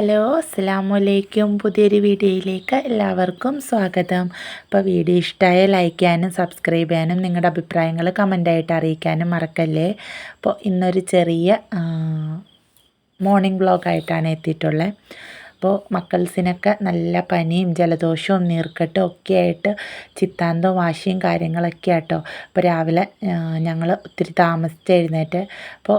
Hello അസ്സലാമലൈക്കും. പുതിയൊരു വീഡിയോയിലേക്ക് എല്ലാവർക്കും സ്വാഗതം. അപ്പോൾ വീഡിയോ ഇഷ്ടമായ ലൈക്ക് ചെയ്യാനും സബ്സ്ക്രൈബ് ചെയ്യാനും നിങ്ങളുടെ അഭിപ്രായങ്ങൾ കമൻ്റായിട്ട് അറിയിക്കാനും മറക്കല്ലേ. അപ്പോൾ ഇന്നൊരു ചെറിയ മോർണിംഗ് വ്ളോഗായിട്ടാണ് എത്തിയിട്ടുള്ളത്. അപ്പോൾ മക്കൾസിനൊക്കെ നല്ല പനിയും ജലദോഷവും നീർക്കെട്ടും ഒക്കെ ആയിട്ട് ചിത്താന്തവും വാശിയും കാര്യങ്ങളൊക്കെ ആട്ടോ. അപ്പോൾ രാവിലെ ഞങ്ങൾ ഒത്തിരി താമസിച്ച് എഴുന്നേറ്റ്. അപ്പോൾ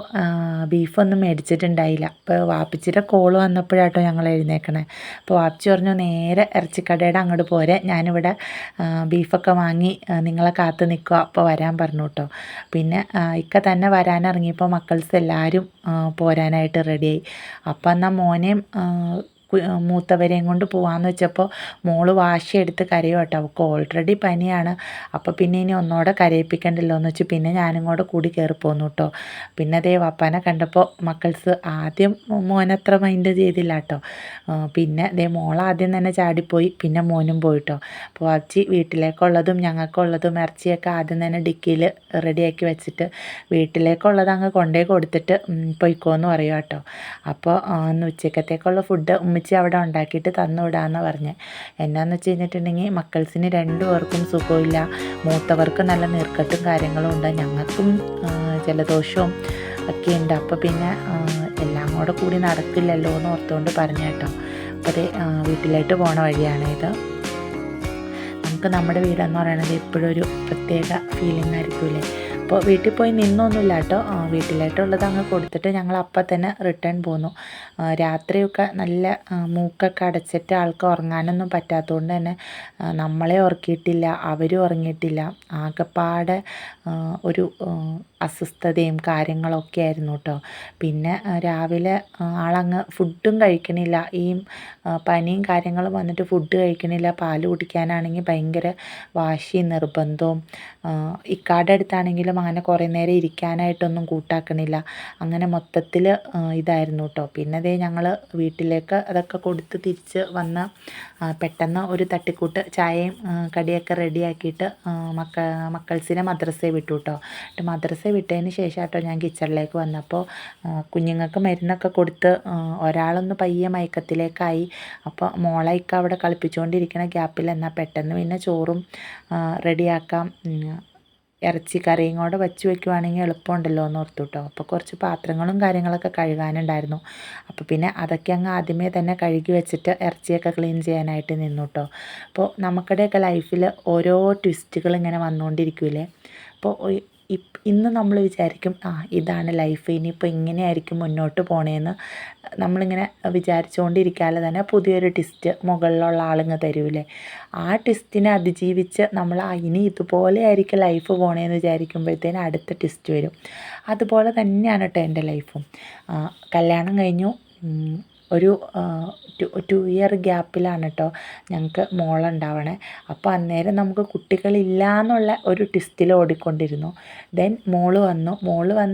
ബീഫൊന്നും മേടിച്ചിട്ടുണ്ടായില്ല. അപ്പോൾ വാപ്പിച്ചിയുടെ കോള് വന്നപ്പോഴാട്ടോ ഞങ്ങൾ എഴുന്നേക്കണേ. അപ്പോൾ വാപ്പിച്ചി പറഞ്ഞു നേരെ ഇറച്ചിക്കടയുടെ അങ്ങോട്ട് പോരെ, ഞാനിവിടെ ബീഫൊക്കെ വാങ്ങി നിങ്ങളെ കാത്ത് നിൽക്കുക, അപ്പോൾ വരാൻ പറഞ്ഞു കേട്ടോ. പിന്നെ ഇക്ക തന്നെ വരാനിറങ്ങിയപ്പോൾ മക്കൾസ് എല്ലാവരും പോരാനായിട്ട് റെഡിയായി. അപ്പോൾ എന്നാൽ മോനെയും മൂത്തവരെയും കൊണ്ട് പോകാമെന്ന് വെച്ചപ്പോൾ മോള് വാശിയെടുത്ത് കരയും കേട്ടോ. അവൾക്ക് ഓൾറെഡി പനിയാണ്. അപ്പോൾ പിന്നെ ഇനി ഒന്നോടെ കരയിപ്പിക്കണ്ടല്ലോ എന്ന് വെച്ച് പിന്നെ ഞാനും കൂടെ കൂടി കയറി പോന്നു കേട്ടോ. പിന്നെ അതേ വാപ്പാനെ കണ്ടപ്പോൾ മക്കൾസ് ആദ്യം മോനത്ര മൈൻഡ് ചെയ്തില്ല കേട്ടോ. പിന്നെ അതേ മോളാദ്യം തന്നെ ചാടിപ്പോയി, പിന്നെ മോനും പോയിട്ടോ. അപ്പോൾ വാച്ചി വീട്ടിലേക്കുള്ളതും ഞങ്ങൾക്കുള്ളതും ഇറച്ചിയൊക്കെ ആദ്യം തന്നെ ഡിക്കിയിൽ റെഡിയാക്കി വെച്ചിട്ട് വീട്ടിലേക്കുള്ളത് അങ്ങ് കൊണ്ടേ കൊടുത്തിട്ട് പൊയ്ക്കോന്ന് പറയും കേട്ടോ. അപ്പോൾ ഇന്ന് ഉച്ചക്കത്തേക്കുള്ള ഫുഡ് ഉമ്മച്ചി അവിടെ ഉണ്ടാക്കിയിട്ട് തന്നു വിടാമെന്ന് പറഞ്ഞ്. എന്നാന്ന് വെച്ച് കഴിഞ്ഞിട്ടുണ്ടെങ്കിൽ മക്കൾസിന് രണ്ടുപേർക്കും സുഖമില്ല. മൂത്തവർക്ക് നല്ല നീർക്കെട്ടും കാര്യങ്ങളും ഉണ്ട്, ഞങ്ങൾക്കും ജലദോഷവും ഒക്കെ ഉണ്ട്. അപ്പോൾ പിന്നെ എല്ലാം കൂടി നടക്കില്ലല്ലോ എന്ന് ഓർത്തുകൊണ്ട് പറഞ്ഞു കേട്ടോ. അപ്പോൾ അത് വീട്ടിലേക്ക് പോണ വഴിയാണ് ഇത്. നമുക്ക് നമ്മുടെ വീടെന്ന് പറയുന്നത് എപ്പോഴും ഒരു പ്രത്യേക ഫീലിംഗ് ആയിരിക്കില്ലേ. അപ്പോൾ വീട്ടിൽ പോയി നിന്നൊന്നുമില്ല കേട്ടോ. വീട്ടിലായിട്ടുള്ളത് അങ്ങ് കൊടുത്തിട്ട് ഞങ്ങൾ അപ്പം തന്നെ റിട്ടേൺ പോന്നു. രാത്രിയൊക്കെ നല്ല മൂക്കൊക്കെ അടച്ചിട്ട് ആൾക്ക് ഉറങ്ങാനൊന്നും പറ്റാത്തതുകൊണ്ട് തന്നെ നമ്മളെ ഉറക്കിയിട്ടില്ല, അവരും ഉറങ്ങിയിട്ടില്ല. ആകെപ്പാടെ ഒരു അസ്വസ്ഥതയും കാര്യങ്ങളൊക്കെ ആയിരുന്നു കേട്ടോ. പിന്നെ രാവിലെ ആളങ്ങ് ഫുഡും കഴിക്കണില്ല. ഈ പനിയും കാര്യങ്ങളും വന്നിട്ട് ഫുഡ് കഴിക്കണില്ല. പാല് കുടിക്കാനാണെങ്കിൽ ഭയങ്കര വാശിയും നിർബന്ധവും. ഇക്കാടെ അടുത്താണെങ്കിലും അങ്ങനെ കുറേ നേരം ഇരിക്കാനായിട്ടൊന്നും കൂട്ടാക്കണില്ല. അങ്ങനെ മൊത്തത്തിൽ ഇതായിരുന്നു കേട്ടോ. പിന്നെ അതേ ഞങ്ങൾ വീട്ടിലേക്ക് അതൊക്കെ കൊടുത്ത് തിരിച്ച് വന്ന് പെട്ടെന്ന് ഒരു തട്ടിക്കൂട്ട് ചായയും കടിയൊക്കെ റെഡിയാക്കിയിട്ട് മക്കൾസിനെ മദ്രസയിൽ വിട്ടു കേട്ടോ. മദ്രസയിൽ വിട്ടതിന് ശേഷം കേട്ടോ ഞാൻ കിച്ചണിലേക്ക് വന്നപ്പോൾ കുഞ്ഞുങ്ങൾക്ക് മരുന്നൊക്കെ കൊടുത്ത് ഒരാളൊന്ന് പയ്യെ മയക്കത്തിലേക്കായി. അപ്പോൾ മോളേക്ക് അവിടെ കളിപ്പിച്ചുകൊണ്ടിരിക്കുന്ന ഗ്യാപ്പിൽ എന്നാൽ പെട്ടെന്ന് പിന്നെ ചോറും റെഡിയാക്കാം, ഇറച്ചി കറിയും കൂടെ വെച്ച് വയ്ക്കുവാണെങ്കിൽ എളുപ്പമുണ്ടല്ലോ എന്ന് ഓർത്തു കേട്ടോ. അപ്പോൾ കുറച്ച് പാത്രങ്ങളും കാര്യങ്ങളൊക്കെ കഴുകാനുണ്ടായിരുന്നു. അപ്പോൾ പിന്നെ അതൊക്കെ അങ്ങ് ആദ്യമേ തന്നെ കഴുകി വെച്ചിട്ട് ഇറച്ചിയൊക്കെ ക്ലീൻ ചെയ്യാനായിട്ട് നിന്നു കേട്ടോ. അപ്പോൾ നമുക്കിടെയൊക്കെ ലൈഫിൽ ഓരോ ട്വിസ്റ്റുകൾ ഇങ്ങനെ വന്നുകൊണ്ടിരിക്കില്ലേ. അപ്പോൾ ഇന്ന് നമ്മൾ വിചാരിക്കും ഇതാണ് ലൈഫ്, ഇനിയിപ്പോൾ ഇങ്ങനെയായിരിക്കും മുന്നോട്ട് പോണേന്ന് നമ്മളിങ്ങനെ വിചാരിച്ചുകൊണ്ടിരിക്കാതെ തന്നെ പുതിയൊരു ട്വിസ്റ്റ് മുകളിലുള്ള ആളിങ്ങ് തരൂലേ. ആ ട്വിസ്റ്റിനെ അതിജീവിച്ച് നമ്മൾ ഇനി ഇതുപോലെ ആയിരിക്കും ലൈഫ് പോണേന്ന് വിചാരിക്കുമ്പോഴത്തേന് അടുത്ത ട്വിസ്റ്റ് വരും. അതുപോലെ തന്നെയാണ് കേട്ടോ എൻ്റെ ലൈഫും. കല്യാണം കഴിഞ്ഞു, ഒരു 2 ഇയർ ഗ്യാപ്പിലാണ് കേട്ടോ ഞങ്ങൾക്ക് മോളുണ്ടാവണേ. അപ്പോൾ അന്നേരം നമുക്ക് കുട്ടികളില്ല എന്നുള്ള ഒരു ട്വിസ്റ്റിൽ ഓടിക്കൊണ്ടിരുന്നു. ദെൻ മോള് വന്നു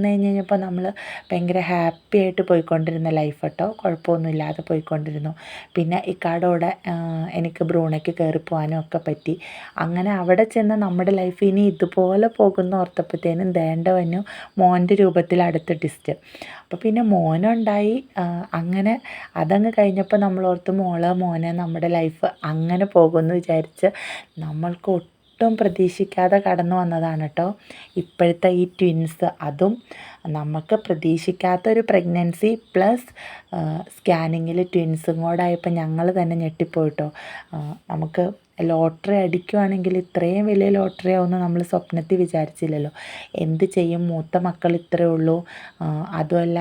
കഴിഞ്ഞപ്പോൾ നമ്മൾ ഭയങ്കര ഹാപ്പി ആയിട്ട് പോയിക്കൊണ്ടിരുന്ന ലൈഫ് കേട്ടോ. കുഴപ്പമൊന്നുമില്ലാതെ പോയിക്കൊണ്ടിരുന്നു. പിന്നെ ഇക്കാടോടെ എനിക്ക് ബ്രൂണയ്ക്ക് കയറിപ്പോവാനും ഒക്കെ പറ്റി. അങ്ങനെ അവിടെ ചെന്ന് നമ്മുടെ ലൈഫ് ഇനി ഇതുപോലെ പോകുന്ന ഓർത്തപ്പോഴത്തേനും ദേണ്ടവന്നു മോൻ്റെ രൂപത്തിൽ അടുത്ത ട്വിസ്റ്റ്. അപ്പോൾ പിന്നെ മോനുണ്ടായി. അങ്ങനെ അതങ്ങ് കഴിഞ്ഞപ്പോൾ നമ്മളോർത്ത് മോനെ നമ്മുടെ ലൈഫ് അങ്ങനെ പോകുമെന്ന് വിചാരിച്ച് നമ്മൾക്ക് ഒട്ടും പ്രതീക്ഷിക്കാതെ കടന്നു വന്നതാണ് കേട്ടോ ഇപ്പോഴത്തെ ഈ ട്വിൻസ്. അതും നമുക്ക് പ്രതീക്ഷിക്കാത്തൊരു പ്രഗ്നൻസി പ്ലസ് സ്കാനിങ്ങിൽ ട്വിൻസും കൂടെ ആയപ്പോൾ ഞങ്ങൾ തന്നെ ഞെട്ടിപ്പോയിട്ടോ. നമുക്ക് ലോട്ടറി അടിക്കുവാണെങ്കിൽ ഇത്രയും വലിയ ലോട്ടറി ആവുമെന്ന് നമ്മൾ സ്വപ്നത്തിൽ വിചാരിച്ചില്ലല്ലോ. എന്ത് ചെയ്യും, മൂത്ത മക്കൾ ഇത്രയേ ഉള്ളൂ. അതുമല്ല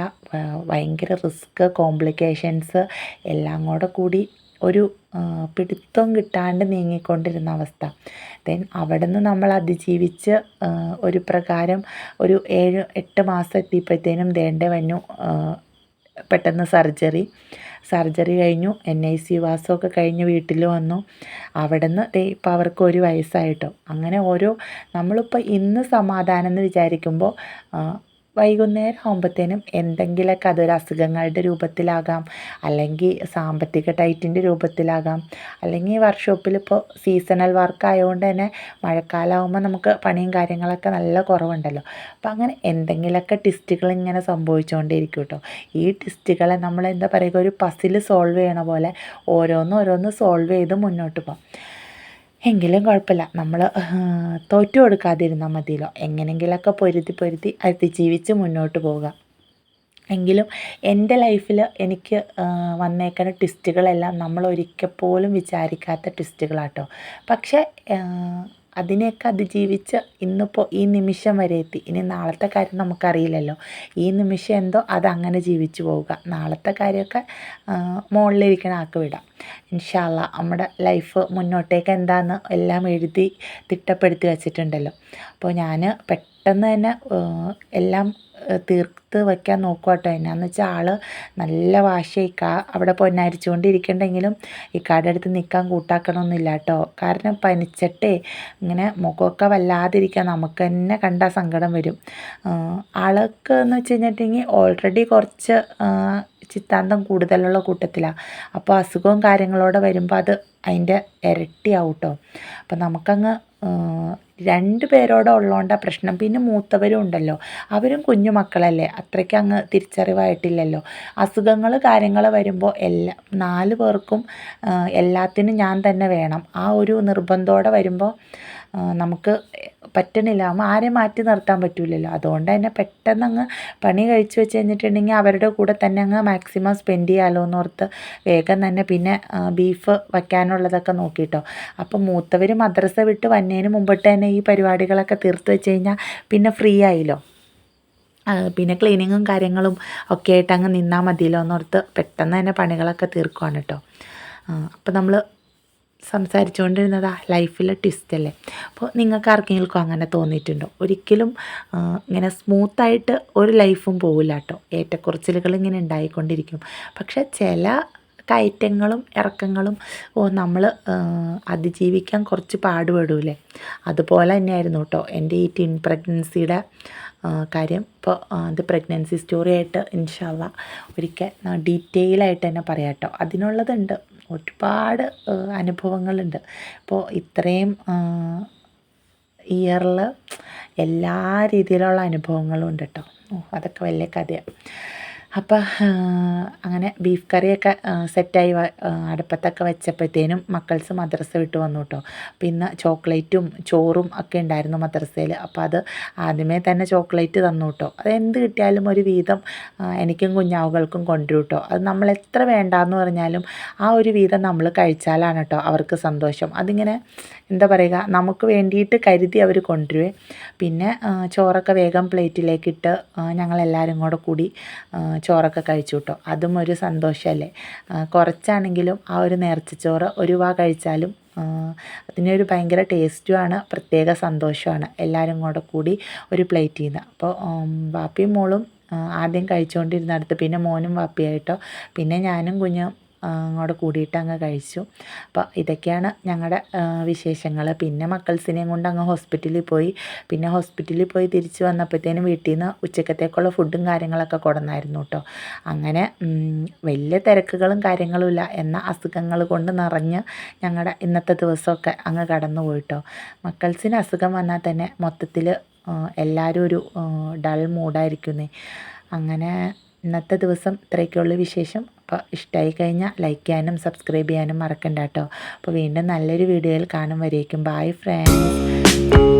ഭയങ്കര റിസ്ക്, കോംപ്ലിക്കേഷൻസ് എല്ലാം കൂടി ഒരു പിടുത്തം കിട്ടാണ്ട് നീങ്ങിക്കൊണ്ടിരുന്ന അവസ്ഥ. ദെൻ അവിടെ നിന്ന് നമ്മൾ അതിജീവിച്ച് ഒരു പ്രകാരം ഒരു 7-8 മാസം എത്തിയപ്പോഴത്തേനും വന്നു പെട്ടെന്ന് സർജറി കഴിഞ്ഞു. NIC വാസമൊക്കെ കഴിഞ്ഞ് വീട്ടിൽ വന്നു. അവിടെ നിന്ന് ഇപ്പോൾ അവർക്ക് 1 വയസ്സായിട്ടോ. അങ്ങനെ നമ്മളിപ്പോൾ ഇന്ന് സമാധാനം എന്ന് വിചാരിക്കുമ്പോൾ വൈകുന്നേരം ആകുമ്പോഴത്തേനും എന്തെങ്കിലുമൊക്കെ അതൊരു അസുഖങ്ങളുടെ രൂപത്തിലാകാം, അല്ലെങ്കിൽ സാമ്പത്തിക ടൈറ്റിൻ്റെ രൂപത്തിലാകാം, അല്ലെങ്കിൽ വർക്ക്ഷോപ്പിൽ ഇപ്പോൾ സീസണൽ വർക്ക് ആയതുകൊണ്ട് തന്നെ മഴക്കാലമാകുമ്പോൾ നമുക്ക് പണിയും കാര്യങ്ങളൊക്കെ നല്ല കുറവുണ്ടല്ലോ. അപ്പോൾ അങ്ങനെ എന്തെങ്കിലുമൊക്കെ ടിസ്റ്റുകൾ ഇങ്ങനെ സംഭവിച്ചുകൊണ്ടേയിരിക്കും കേട്ടോ. ഈ ടിസ്റ്റുകളെ നമ്മൾ എന്താ പറയുക, ഒരു പസിൽ സോൾവ് ചെയ്യണ പോലെ ഓരോന്ന് സോൾവ് ചെയ്ത് മുന്നോട്ട് പോകാം. എങ്കിലും കുഴപ്പമില്ല, നമ്മൾ തോറ്റു കൊടുക്കാതിരുന്നാൽ മതിയല്ലോ. എങ്ങനെയെങ്കിലുമൊക്കെ പൊരുതി അതിജീവിച്ച് മുന്നോട്ട് പോവുക. എങ്കിലും എൻ്റെ ലൈഫിൽ എനിക്ക് വന്നേക്കുന്ന ട്വിസ്റ്റുകളെല്ലാം നമ്മൾ ഒരിക്കൽ പോലും വിചാരിക്കാത്ത ട്വിസ്റ്റുകളാട്ടോ. പക്ഷേ അതിനെയൊക്കെ അതിജീവിച്ച് ഇന്നിപ്പോൾ ഈ നിമിഷം വരെ എത്തി. ഇനി നാളത്തെ കാര്യം നമുക്കറിയില്ലല്ലോ. ഈ നിമിഷം എന്തോ അതങ്ങനെ ജീവിച്ചു പോവുക. നാളത്തെ കാര്യമൊക്കെ മുകളിലിരിക്കണ ആൾക്ക് വിടാം. ഇൻഷാ അല്ലാ നമ്മുടെ ലൈഫ് മുന്നോട്ടേക്ക് എന്താണെന്ന് എല്ലാം എഴുതി തിട്ടപ്പെടുത്തി വച്ചിട്ടുണ്ടല്ലോ. അപ്പോൾ ഞാൻ പെട്ടെന്ന് തന്നെ എല്ലാം തീർത്ത് വയ്ക്കാൻ നോക്കുക കേട്ടോ. എന്നാന്ന് വെച്ചാൽ ആൾ നല്ല വാശിക്കാ അവിടെ പൊന്നരിച്ചുകൊണ്ടിരിക്കണ്ടെങ്കിലും ഇക്കാടെ അടുത്ത് നിൽക്കാൻ കൂട്ടാക്കണമെന്നില്ല കേട്ടോ. കാരണം പനിച്ചിട്ടേ ഇങ്ങനെ മുഖമൊക്കെ വല്ലാതിരിക്കുക, നമുക്ക് തന്നെ കണ്ടാൽ സങ്കടം വരും. ആൾക്ക് എന്ന് വെച്ച് കഴിഞ്ഞിട്ടുണ്ടെങ്കിൽ ഓൾറെഡി കുറച്ച് ചിത്താന്തം കൂടുതലുള്ള കൂട്ടത്തിലാണ്. അപ്പോൾ അസുഖവും കാര്യങ്ങളോടെ വരുമ്പോൾ അത് അതിൻ്റെ ഇരട്ടിയാവും കേട്ടോ. അപ്പം നമുക്കങ്ങ് 2 പേരോടെ ഉള്ളതുകൊണ്ടാണ് പ്രശ്നം. പിന്നെ മൂത്തവരും ഉണ്ടല്ലോ, അവരും കുഞ്ഞു മക്കളല്ലേ, അത്രയ്ക്ക് അങ്ങ് തിരിച്ചറിവായിട്ടില്ലല്ലോ. അസുഖങ്ങൾ കാര്യങ്ങൾ വരുമ്പോൾ 4 പേർക്കും എല്ലാത്തിനും ഞാൻ തന്നെ വേണം. ആ ഒരു നിർബന്ധത്തോടെ വരുമ്പോൾ നമുക്ക് പറ്റണില്ല, ആരെയും മാറ്റി നിർത്താൻ പറ്റില്ലല്ലോ. അതുകൊണ്ട് തന്നെ പെട്ടെന്ന് അങ്ങ് പണി കഴിച്ച് വെച്ച് കഴിഞ്ഞിട്ടുണ്ടെങ്കിൽ അവരുടെ കൂടെ തന്നെ അങ്ങ് മാക്സിമം സ്പെൻഡ് ചെയ്യാമല്ലോ എന്നോർത്ത് വേഗം തന്നെ പിന്നെ ബീഫ് വയ്ക്കാനുള്ളതൊക്കെ നോക്കിയിട്ടോ. അപ്പോൾ മൂത്തവർ മദ്രസ വിട്ട് വന്നതിന് മുമ്പിട്ട് തന്നെ ഈ പരിപാടികളൊക്കെ തീർത്ത് വെച്ച് കഴിഞ്ഞാൽ പിന്നെ ഫ്രീ ആയില്ലോ. പിന്നെ ക്ലീനിങ്ങും കാര്യങ്ങളും ഒക്കെ ആയിട്ട് അങ്ങ് നിന്നാൽ മതിയല്ലോ എന്നോർത്ത് പെട്ടെന്ന് തന്നെ പണികളൊക്കെ തീർക്കുവാണ് കേട്ടോ. അപ്പോൾ നമ്മൾ സംസാരിച്ചുകൊണ്ടിരുന്നതാ ലൈഫിലെ ട്വിസ്റ്റല്ലേ. അപ്പോൾ നിങ്ങൾക്ക് ആർക്കെങ്കിലും അങ്ങനെ തോന്നിയിട്ടുണ്ടോ? ഒരിക്കലും ഇങ്ങനെ സ്മൂത്തായിട്ട് ഒരു ലൈഫും പോകില്ല കേട്ടോ. ഏറ്റക്കുറച്ചിലുകൾ ഇങ്ങനെ ഉണ്ടായിക്കൊണ്ടിരിക്കും. പക്ഷെ ചില കയറ്റങ്ങളും ഇറക്കങ്ങളും നമ്മൾ അതിജീവിക്കാൻ കുറച്ച് പാടുപെടൂലേ, അതുപോലെ തന്നെയായിരുന്നു കേട്ടോ എൻ്റെ ഈ ടിൻ പ്രഗ്നൻസിയുടെ കാര്യം. ഇപ്പോൾ അത് പ്രഗ്നൻസി സ്റ്റോറി ആയിട്ട് ഇൻഷാ അല്ലാ ഒരിക്കൽ ഡീറ്റെയിലായിട്ട് തന്നെ പറയാം കേട്ടോ. അതിനുള്ളതുണ്ട്, ഒരുപാട് അനുഭവങ്ങളുണ്ട്. ഇപ്പോൾ ഇത്രയും ഇയറിൽ എല്ലാ രീതിയിലുള്ള അനുഭവങ്ങളും ഉണ്ട് കേട്ടോ. അതൊക്കെ വലിയ കഥയാണ്. അപ്പോൾ അങ്ങനെ ബീഫ് കറിയൊക്കെ സെറ്റായി അടുപ്പത്തൊക്കെ വെച്ചപ്പോഴത്തേനും മക്കൾസ് മദ്രസ വിട്ട് വന്നു കേട്ടോ. പിന്നെ ചോക്ലേറ്റും ചോറും ഒക്കെ ഉണ്ടായിരുന്നു മദ്രസയിൽ. അപ്പോൾ അത് ആദ്യമേ തന്നെ ചോക്ലേറ്റ് തന്നു കേട്ടോ. അത് എന്ത് കിട്ടിയാലും ഒരു വീതം എനിക്കും കുഞ്ഞാവുകൾക്കും കൊണ്ടുവരും കേട്ടോ. അത് നമ്മൾ എത്ര വേണ്ടാന്ന് പറഞ്ഞാലും ആ ഒരു വീതം നമ്മൾ കഴിച്ചാലാണ് കേട്ടോ അവർക്ക് സന്തോഷം. അതിങ്ങനെ എന്താ പറയുക, നമുക്ക് വേണ്ടിയിട്ട് കരുതി അവർ കൊണ്ടുവരുവേ. പിന്നെ ചോറൊക്കെ വേഗം പ്ലേറ്റിലേക്കിട്ട് ഞങ്ങളെല്ലാവരും കൂടി ചോറൊക്കെ കഴിച്ചു കേട്ടോ. അതും ഒരു സന്തോഷമല്ലേ. കുറച്ചാണെങ്കിലും ആ ഒരു നേർച്ചച്ചോറ് ഒരു വാ കഴിച്ചാലും അതിനൊരു ഭയങ്കര ടേസ്റ്റുമാണ്, പ്രത്യേക സന്തോഷമാണ്. എല്ലാവരും കൂടി ഒരു പ്ലേറ്റിൽ നിന്ന്. അപ്പോൾ വാപ്പിയും മോളും ആദ്യം കഴിച്ചുകൊണ്ടിരുന്നിടത്ത് പിന്നെ മോനും വാപ്പിയായിട്ടോ, പിന്നെ ഞാനും കുഞ്ഞും കൂടിയിട്ട് അങ്ങ് കഴിച്ചു. അപ്പോൾ ഇതൊക്കെയാണ് ഞങ്ങളുടെ വിശേഷങ്ങൾ. പിന്നെ മക്കൾസിനെയും കൊണ്ട് അങ്ങ് ഹോസ്പിറ്റലിൽ പോയി. പിന്നെ ഹോസ്പിറ്റലിൽ പോയി തിരിച്ച് വന്നപ്പോഴത്തേനും വീട്ടിൽ നിന്ന് ഉച്ചക്കത്തേക്കുള്ള ഫുഡും കാര്യങ്ങളൊക്കെ കൊണ്ടുവന്നായിരുന്നു കേട്ടോ. അങ്ങനെ വലിയ തിരക്കുകളും കാര്യങ്ങളും ഇല്ല, എന്നാൽ അസുഖങ്ങൾ കൊണ്ട് നിറഞ്ഞ് ഞങ്ങളുടെ ഇന്നത്തെ ദിവസമൊക്കെ അങ്ങ് കടന്നു പോയിട്ടോ. മക്കൾസിന് അസുഖം വന്നാൽ തന്നെ മൊത്തത്തിൽ എല്ലാവരും ഒരു ഡൾ മൂഡായിരിക്കുന്നേ. അങ്ങനെ ഇന്നത്തെ ദിവസം ഇത്രയൊക്കെയുള്ള വിശേഷം. അപ്പോൾ ഇഷ്ടമായി കഴിഞ്ഞാൽ ലൈക്ക് ചെയ്യാനും സബ്സ്ക്രൈബ് ചെയ്യാനും മറക്കണ്ട കേട്ടോ. അപ്പോൾ വീണ്ടും നല്ലൊരു വീഡിയോയിൽ കാണും വരേക്കും. Bye friends.